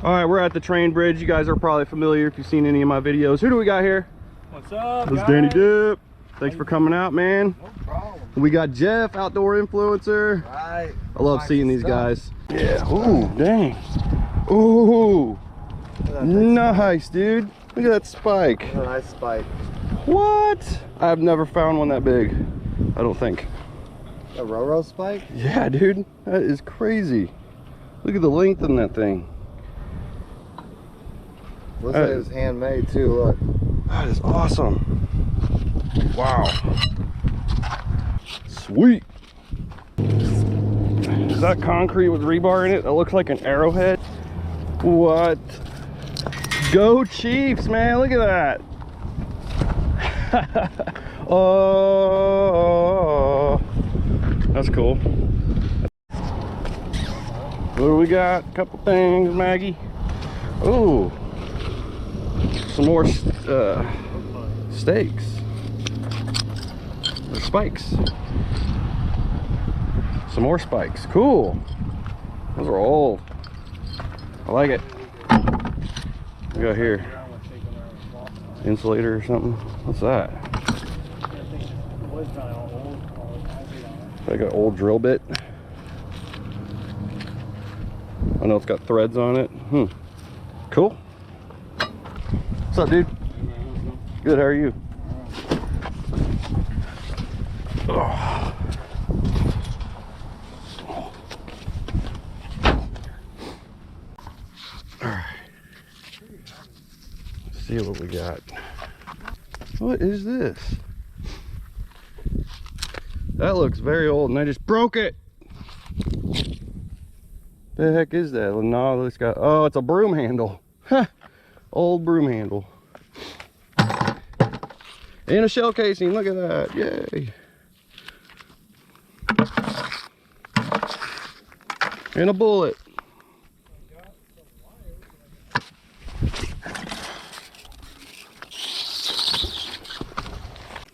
All right, we're at the train bridge. You guys are probably familiar if you've seen any of my videos. Who do we got here? What's up, This is Danny Dip. Thanks for coming out, man. No problem. We got Jeff, outdoor influencer. Right. I love seeing these guys. Yeah. Ooh, dang. Ooh. Nice, dude. Look at that spike. A nice spike. What? I've never found one that big. I don't think. A Roro spike? Yeah, dude. That is crazy. Look at the length on that thing. Looks like it was handmade too, look. That is awesome. Wow. Sweet. Is that concrete with rebar in it? That looks like an arrowhead. What? Go Chiefs, man. Look at that. Oh, that's cool. What do we got? A couple things, Maggie. Ooh. Some more steaks. Or spikes. Some more spikes. Cool. Those are old. I like it. We got here. Insulator or something. What's that? Like an old drill bit. I know it's got threads on it. Cool. What's up, dude? Good, how are you? Oh. Alright. Let's see what we got. What is this? That looks very old and I just broke it. The heck is that? No, it's got, oh, it's a broom handle. Old broom handle. And a shell casing, look at that, yay. And a bullet.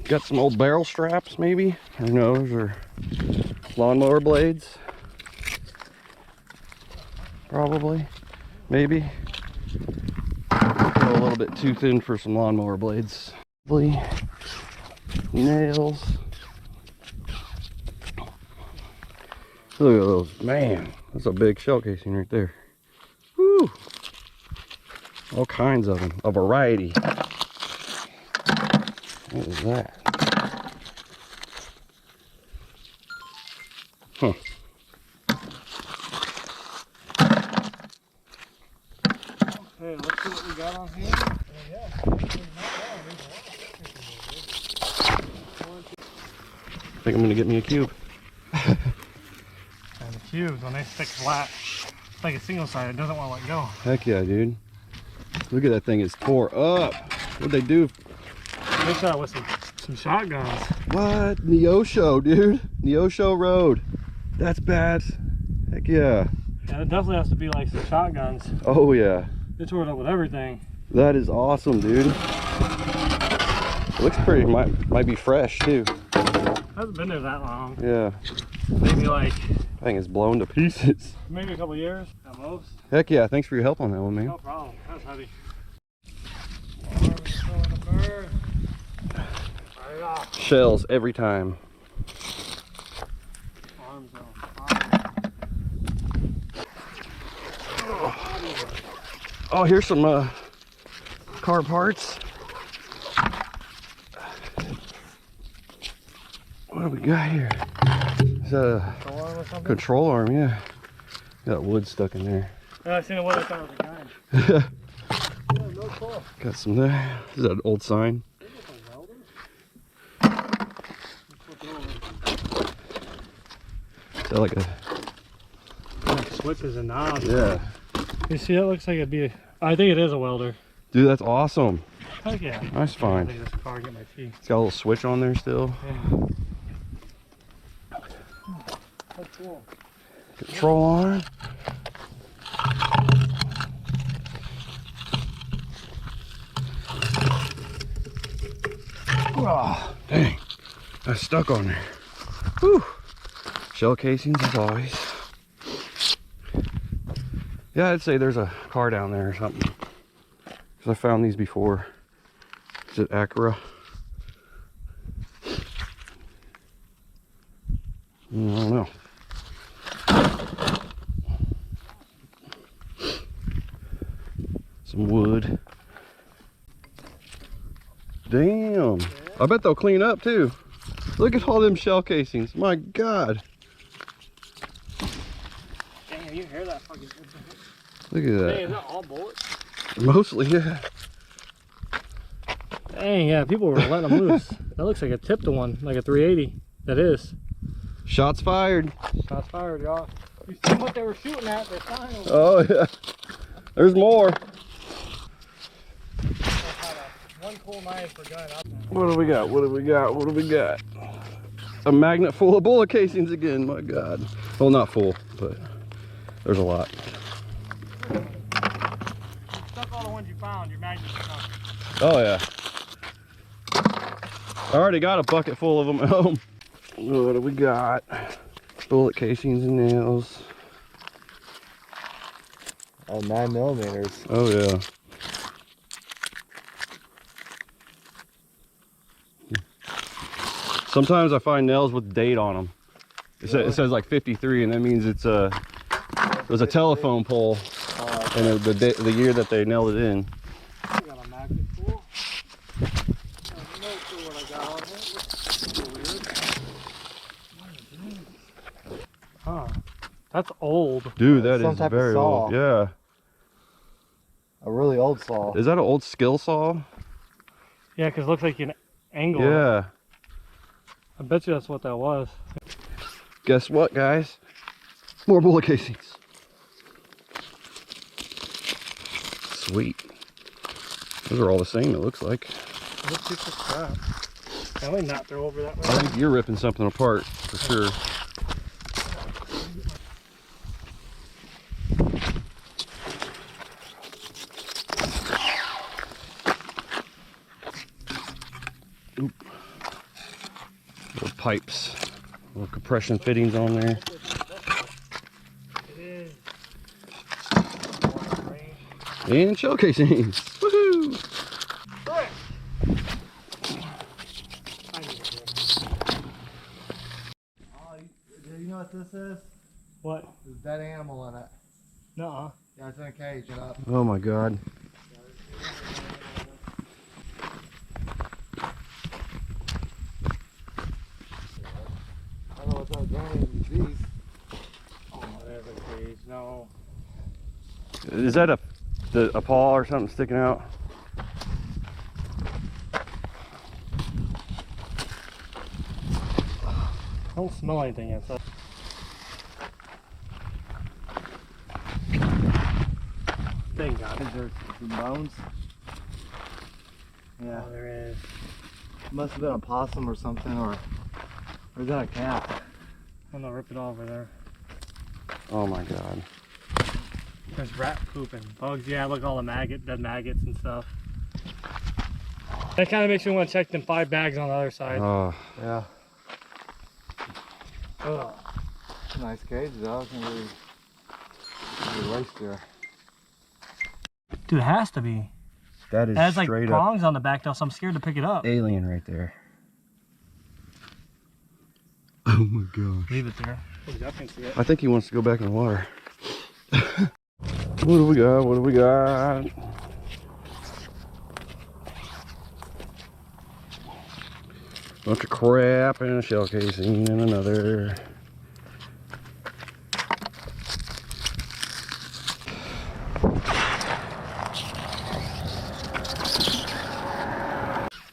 Got some old barrel straps maybe, who knows, or lawnmower blades. Probably, maybe. A little bit too thin for some lawnmower blades. Nails. Look at those, man. That's a big shell casing right there. Woo! All kinds of them, a variety. What is that? Huh. Okay, let's see what we got on here. I think I'm gonna get me a cube. And the cubes, when they stick flat, it's like a single side, it doesn't want to let go. Heck yeah, dude. Look at that thing, it's tore up. What'd they do? They shot with some shotguns. What? Neosho, dude. Neosho Road. That's bad. Heck yeah. Yeah, it definitely has to be like some shotguns. Oh yeah. They tore it up with everything. That is awesome, dude. It looks pretty, might be fresh too. Hasn't been there that long. Yeah. Maybe like, I think it's blown to pieces. maybe a couple years at most. Heck yeah, thanks for your help on that one, man. No problem, that was heavy. Shells every time. Oh, here's some car parts. What do we got here? Is that a control arm? Yeah. Got wood stuck in there. Yeah, I seen it. What I thought it was a guy. Got some there. Is that an old sign? Is that like a Switches and knobs. yeah? You see, it looks like it'd be. I think it is a welder. Dude, that's awesome. Heck yeah. Nice find. I think this car get my teeth. It's got a little switch on there still. Yeah. That's cool. Control arm. Oh, dang. That's stuck on there. Whew. Shell casings as always. Yeah, I'd say there's a car down there or something. Because I found these before. Is it Acura? I don't know. Some wood. Damn. I bet they'll clean up too. Look at all them shell casings. My God. Damn, you hear that fucking... Look at that. Dang, is that all bullets? Mostly, yeah. Dang, yeah, people were letting them loose. That looks like a tipped one, like a 380. That is. Shots fired. Shots fired, y'all. You see what they were shooting at? They're flying over. Oh, yeah. There's more. One cool knife per gun out there. What do we got? What do we got? What do we got? A magnet full of bullet casings again. My God. Well, not full, but there's a lot. Stuff all the ones you found. Your magnets are coming. Oh, yeah. I already got a bucket full of them at home. What do we got? Bullet casings and nails. Oh, 9mm. Oh, yeah. Sometimes I find nails with date on them. It says like 53, and that means it was a telephone pole, and the year that they nailed it in. I got a magnet full. I have no clue what I got on here. Looks weird. Huh. That's old. Dude, that Some is type of very saw. old. Yeah. A really old saw. Is that an old skill saw? Yeah, because it looks like an angle. Yeah. I bet you that's what that was. Guess what, guys? More bullet casings. Sweet. Those are all the same, it looks like. This piece of crap. Can we not throw over that way? I think you're ripping something apart, for sure. Oop. Little pipes, little compression fittings on there. It is. And shell casings. Woohoo! Oh, you know what this is? What? There's a dead animal in it. Nuh-uh. Yeah, it's in a cage, you know. Oh my God. I don't know what's up going in these. Oh, there's a cage. No. Is that a paw or something sticking out? I don't smell anything yet. So. Thank God. Is there some bones? Yeah. Oh, there is. Must have been a possum or something, or is that a cat? I'm gonna rip it over there. Oh my God. There's rat poop and bugs. Yeah, look, all the dead maggots and stuff. That kind of makes me want to check them 5 bags on the other side. Oh. Yeah. Ugh. Nice cage though. It's gonna be waste there. Dude, it has to be. That is It has like straight up prongs on the back though, so I'm scared to pick it up. alien right there. Oh my gosh. Leave it there. I can see it. I think he wants to go back in the water. What do we got? What do we got? Bunch of crap and a shell casing and another.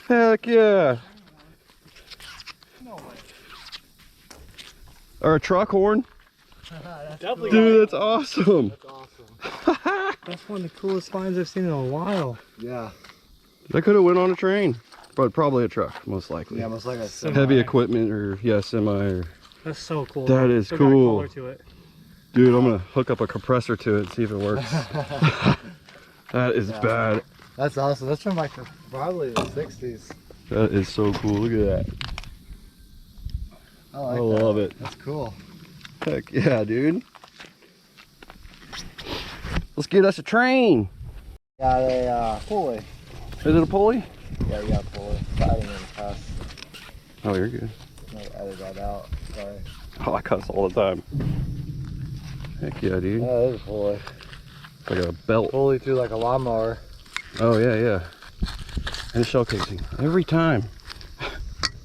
Heck yeah. No way. Or a truck horn. Definitely. Dude, that's awesome. That's awesome. That's one of the coolest finds I've seen in a while. Yeah. That could have went on a train, but probably a truck, most likely. Yeah, almost like a Semi. Heavy equipment or, yeah, semi. Or, That's so cool. that is Still got a cool. color to it. Dude, I'm gonna hook up a compressor to it and see if it works. That is bad. That's awesome. That's from like probably the 60s. That is so cool. Look at that. I like I that. love it. That's cool. Heck yeah, dude. get us a train. Got a pulley. Is it a pulley? Yeah, we got a pulley. I didn't even cuss. Oh, you're good. I'll edit that out. Sorry. Oh, I cuss all the time. Heck yeah, dude. Yeah, it is a pulley. It's like a belt. Pulley through like a lawnmower. Oh, yeah, yeah. And a shell casing. Every time.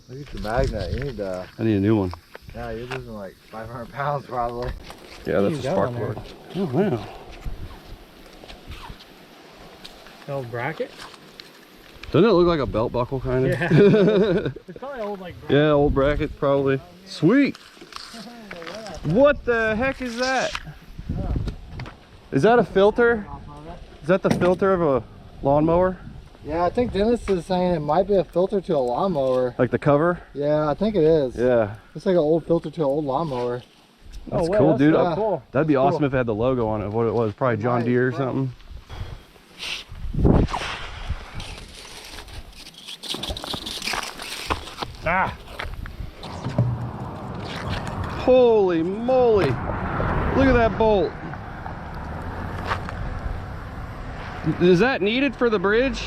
Look at the magnet. You need to. I need a new one. Yeah, you're losing like 500 pounds probably. Yeah, that's a spark plug. Oh, wow. Old bracket? Doesn't it look like a belt buckle, kind of? Yeah. It's probably old like bracket. Yeah, old bracket, probably. Sweet. What the heck is that? Is that a filter? Is that the filter of a lawnmower? Yeah, I think Dennis is saying it might be a filter to a lawnmower. Like the cover? Yeah, I think it is. Yeah. It's like an old filter to an old lawnmower. That's cool, dude. Cool. That'd be That's awesome cool. if it had the logo on it, of what it was. Probably John Nice, Deere or bro. something. Ah! Holy moly. Look at that bolt. Is that needed for the bridge?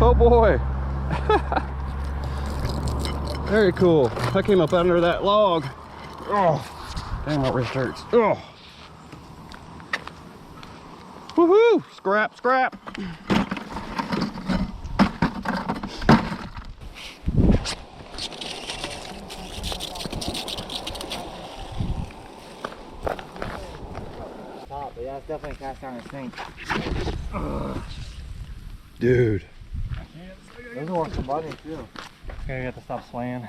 Oh boy. Very cool. I came up under that log. Oh, damn, my wrist hurts. Oh. Woohoo! Scrap, scrap. But yeah, it's definitely a cast iron sink. Dude. Those are some money too. Okay, we have to stop swaying.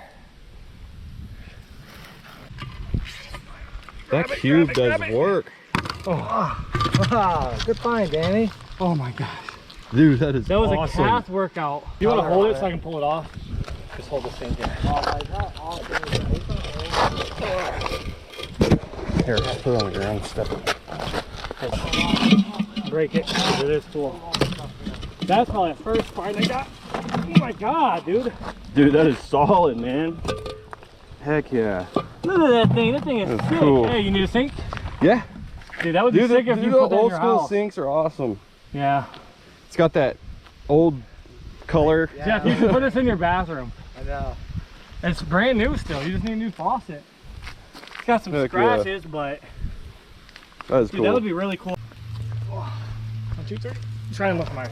That cube does work. Wow, good find, Danny. Oh my gosh. Dude, that is That was awesome. a calf workout. You want to hold it so I can pull it off? Just hold this thing here. Here, put it on the ground, step it. Break it. It is cool. That's probably the first find I got. Oh my god, dude. Dude, that is solid, man. Heck yeah. Look at that thing. That thing is That's sick. cool. Hey, you need a sink? Yeah. Dude, that would be Dude, sick if you the put that in old your school house. sinks are awesome. Yeah. It's got that old color. Yeah, you should put this in your bathroom. I know. It's brand new still. You just need a new faucet. It's got some Heck scratches, but That is dude, cool. that would be really cool. 1, 2, 3. Try and look at my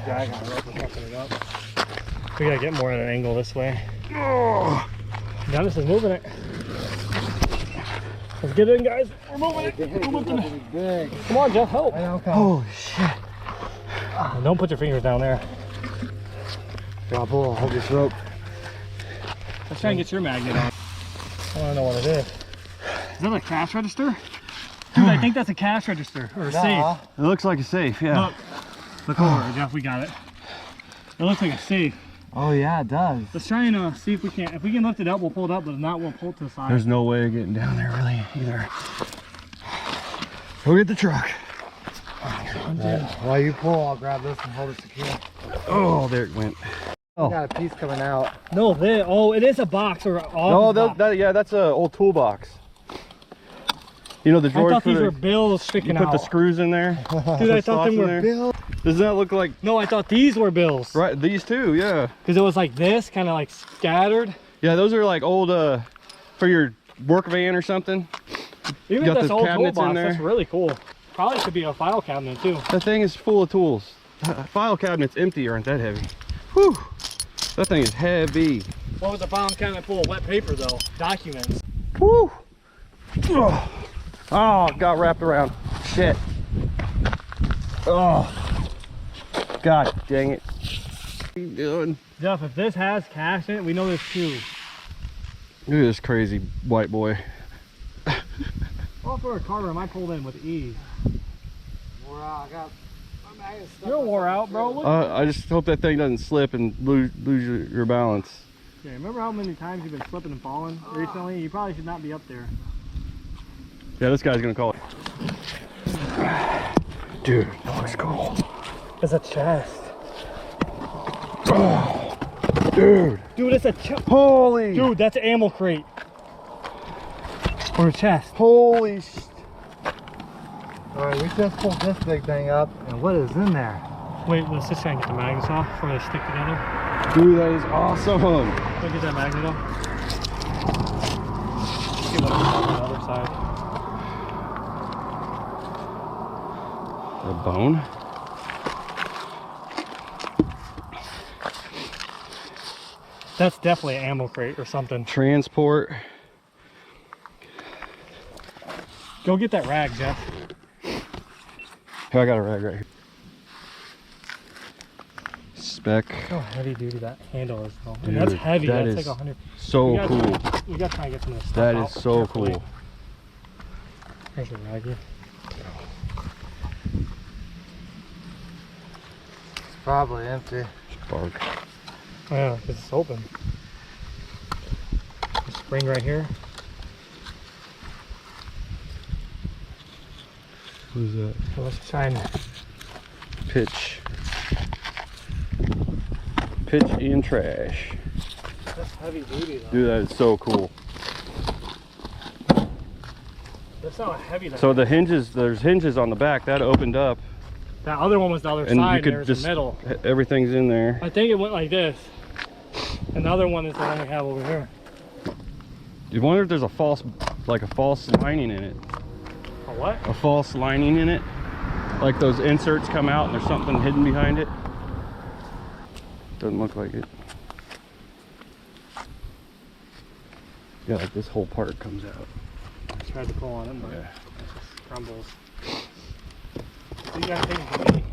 drag on the rope and pumping it up. We gotta get more at an angle this way. Oh, Dennis is moving it. Let's get in, guys. We're moving it. We're moving it. Big. Come on, Jeff, help. I know, come. Holy shit. Don't put your fingers down there. I'll pull. Hold this rope. Let's try and get your magnet on. I want to know what it is. Is that a cash register? Dude, I think that's a cash register or a safe. It looks like a safe, yeah. Look over, Jeff. We got it. It looks like a safe. Oh yeah, it does. Let's try and see if we can. If we can lift it up, we'll pull it up. But if not, we'll pull it to the side. There's no way of getting down there really either. Go get the truck. While you pull, I'll grab this and hold it secure. Oh, there it went. Oh. Got a piece coming out. No, it is a box or No, yeah, that's a old toolbox. You know the I drawers thought for these the, were bills sticking you put out. the screws in there. Dude, I thought them slots in were there. bills. Doesn't that look like No, I thought these were bills. right? These two, yeah. Because it was like this, kind of like scattered. Yeah, those are like old for your work van or something. Even got if that's the old cabinets in toolbox, there. that's really cool. Probably could be a file cabinet too. That thing is full of tools. File cabinets empty aren't that heavy. Whew. That thing is heavy. What was the file cabinet full of wet paper though? Documents. Whew. Oh, got wrapped around. Shit. Oh. God dang it. What are you doing? Jeff, if this has cash in it, we know there's two. Look at this crazy white boy. Well, for a car room, I pulled in with ease. Wore out. I got my magnet stuck. You're wore out, bro. Look. I just hope that thing doesn't slip and lose your balance. Yeah, remember how many times you've been slipping and falling recently? You probably should not be up there. Yeah, this guy's gonna call it. Dude, that looks cool. It's a chest. Oh, dude. Dude, it's a chest. Holy. Dude, that's an ammo crate. Or a chest. Holy. Alright, we just pulled this big thing up, and what is in there? Wait, let's just try and get the magnets off before they stick together. Dude, that is awesome. Go get that magnet off. See what's on the other side. A bone. That's definitely an ammo crate or something. Transport. Go get that rag, Jeff. Here, I got a rag right here. Spec. How heavy duty that handle is though. Dude, And that's heavy. that That's is like 100. so cool. We gotta try and get some of this stuff That out is so carefully. cool. There's a rag here. It's probably empty. Spark. Oh yeah, because it's open. The spring right here. What is that? So let's try and Pitch. Pitch in trash. that's heavy duty though. Dude, that is so cool. That's how heavy that So is. the hinges, there's hinges on the back that opened up, That other one was the other and side, you could there's just the middle. everything's in there. I think it went like this. And the other one is the one we have over here. You wonder if there's a false lining in it. A what? A false lining in it, like those inserts come out and there's something hidden behind it. Doesn't look like it. Yeah, like this whole part comes out. I tried to pull on it, but Yeah. it just crumbles. So you gotta take it to me.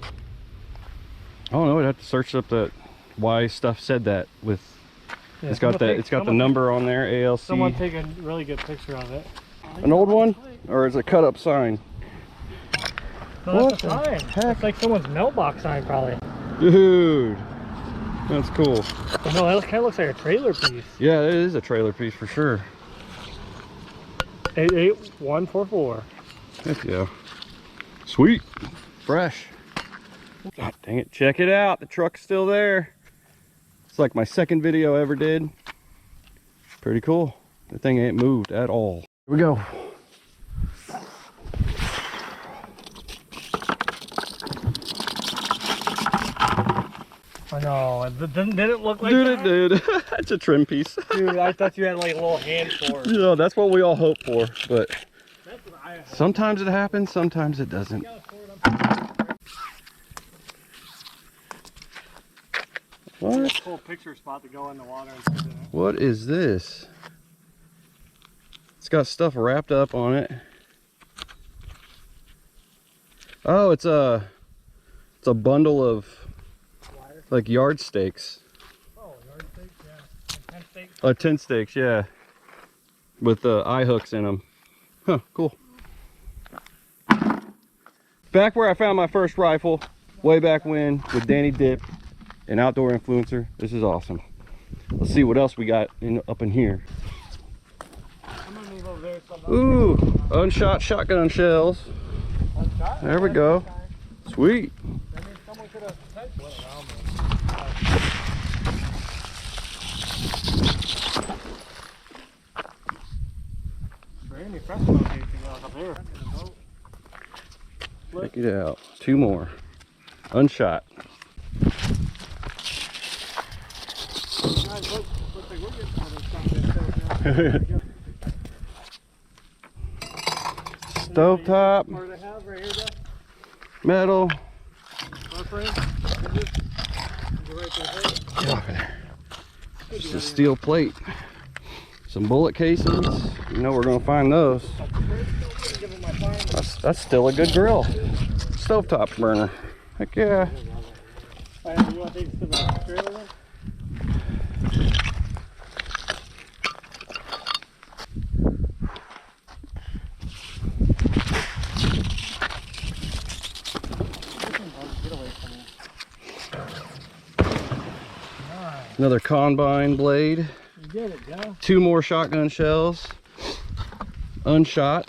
I don't know. I'd have to search up that why stuff said that with. Yeah, It's got that. It's got the number on there. ALC. Someone take a really good picture of it. An old one, or is it a cut up sign? No, What that's a the sign. heck? It's like someone's mailbox sign, probably. Dude, that's cool. But no, that kind of looks like a trailer piece. Yeah, it is a trailer piece for sure. 88144. Heck yeah. Sweet. Fresh. God dang it. Check it out. The truck's still there. It's like my second video I ever did. Pretty cool. The thing ain't moved at all. Here we go. I know. Didn't it look like Dude, that? it did. It's a trim piece. Dude, I thought you had like a little hand sword. You know, that's what we all hope for, but That's what I have. sometimes it happens, sometimes it doesn't. What? Cool picture spot to go in the water and sit in it. What is this? It's got stuff wrapped up on it. Oh, it's a bundle of Wire. like yard stakes. Oh, yard stakes, yeah. And tent stakes. Tent stakes, yeah. With eye hooks in them. Huh, cool. Back where I found my first rifle, way back when, with Danny Dip, an outdoor influencer. This is awesome. Let's see what else we got up in here. I'm gonna move over there. So Ooh, unshot shotgun shells. Unshot? There we go. Sweet. That means someone could have potentially went around me. Brand new fresh boat casing up here. Check it out. Two more. Unshot. Guys, looks like we're getting some of this stuff in. Stovetop, Or they have right here, Jeff? metal. Our frame? Hinges? Go right to the plate. Get off of there. Just a steel plate. Some bullet casings. You know we're gonna find those. Give them my phone. That's still a good grill. Stovetop burner. Heck yeah. You want to take this to the trailer then? Get away from me. Another combine blade. You get it, Jeff. Two more shotgun shells. Unshot.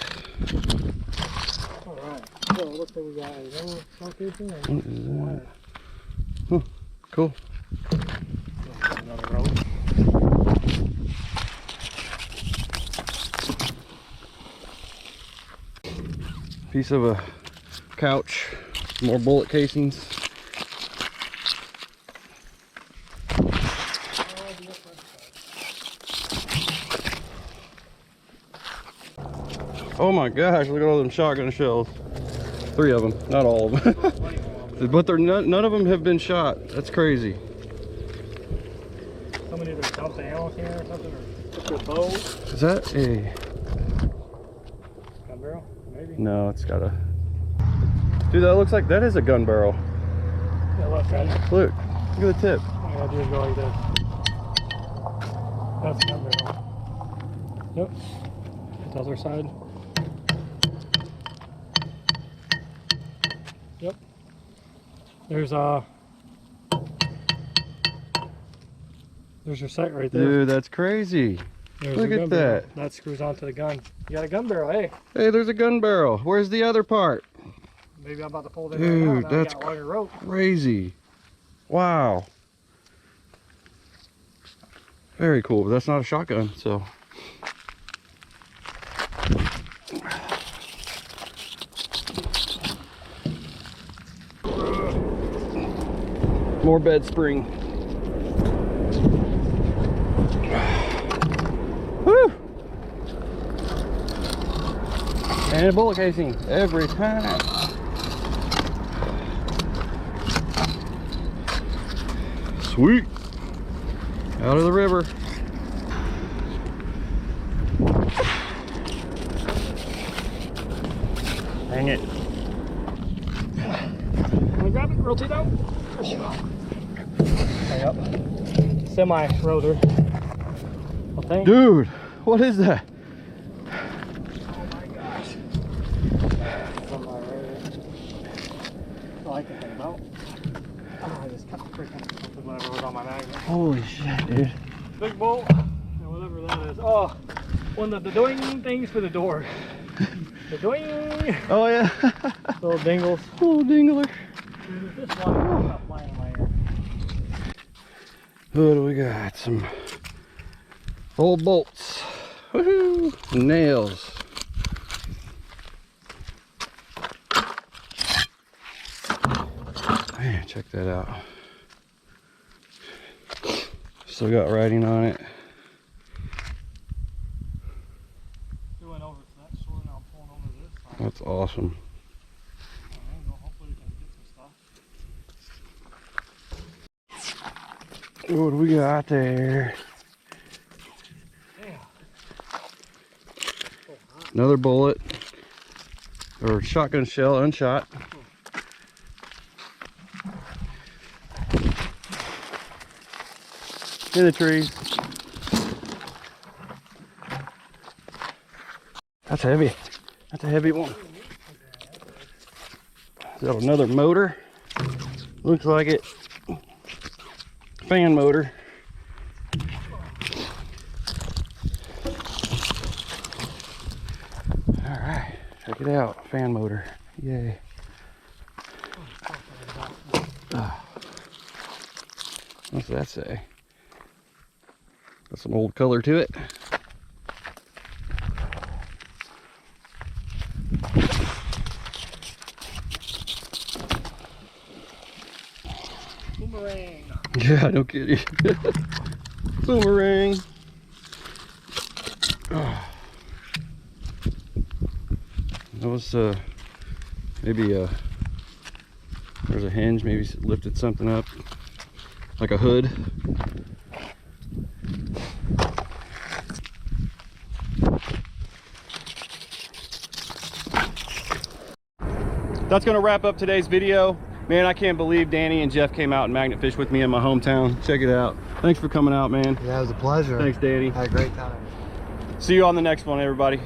Alright. So it looks like we got a little shell casing What and is that? wire. Huh, cool. Another rope. Piece of a couch, more bullet casings. Oh my gosh, look at all them shotgun shells. 3 of them, not all of them. But they're none of them have been shot. That's crazy. Somebody either dumped the ammo here or something, or took their bow. Is that a Gun barrel? Maybe. No, it's got a... Dude, that looks like that is a gun barrel. Yeah, left side. Look at the tip. All I gotta do is go like this. That's a gun barrel. Yep. The other side. Yep. There's your sight right there. Dude, that's crazy. There's Look your at gun barrel. that. That screws onto the gun. You got a gun barrel, hey. Hey, there's a gun barrel. Where's the other part? Maybe I'm about to pull it in Dude, right now. Now I that's got longer rope. crazy. Wow. Very cool, but that's not a shotgun, so. More bed spring. Woo! And a bullet casing every time. Sweet. Out of the river. Dang it. Wanna grab it, rotate out. Hang up. Semi-rotor. I think. Dude, what is that? Oh my gosh. Semi-rotor. I like the thing about. Oh, I just cut the freaking something whatever was on my magnet. Holy shit, dude. Big bolt, and whatever that is. Oh, one of the doing things for the door. The doing. Oh yeah. Little dingles. Little dingler. Dude, this one is not flying in my ear. What do we got? Some old bolts. Woohoo! Nails. Man, check that out. Still got writing on it. We went over to that shore, now I'm pulling over this side. That's awesome. Hopefully we can get some stuff. What do we got there? Damn. Another bullet. Or shotgun shell, unshot. In the trees. That's heavy. That's a heavy one. Is that another motor? Looks like it. Fan motor. Alright, check it out. Fan motor. Yay. What's that say? Got some old color to it. Boomerang. Yeah, no kidding. Boomerang. That was maybe there's a hinge, maybe lifted something up, like a hood. That's gonna wrap up today's video. Man, I can't believe Danny and Jeff came out and magnet fished with me in my hometown. Check it out. Thanks for coming out, man. Yeah, it was a pleasure. Thanks, Danny. Had a great time. See you on the next one, everybody.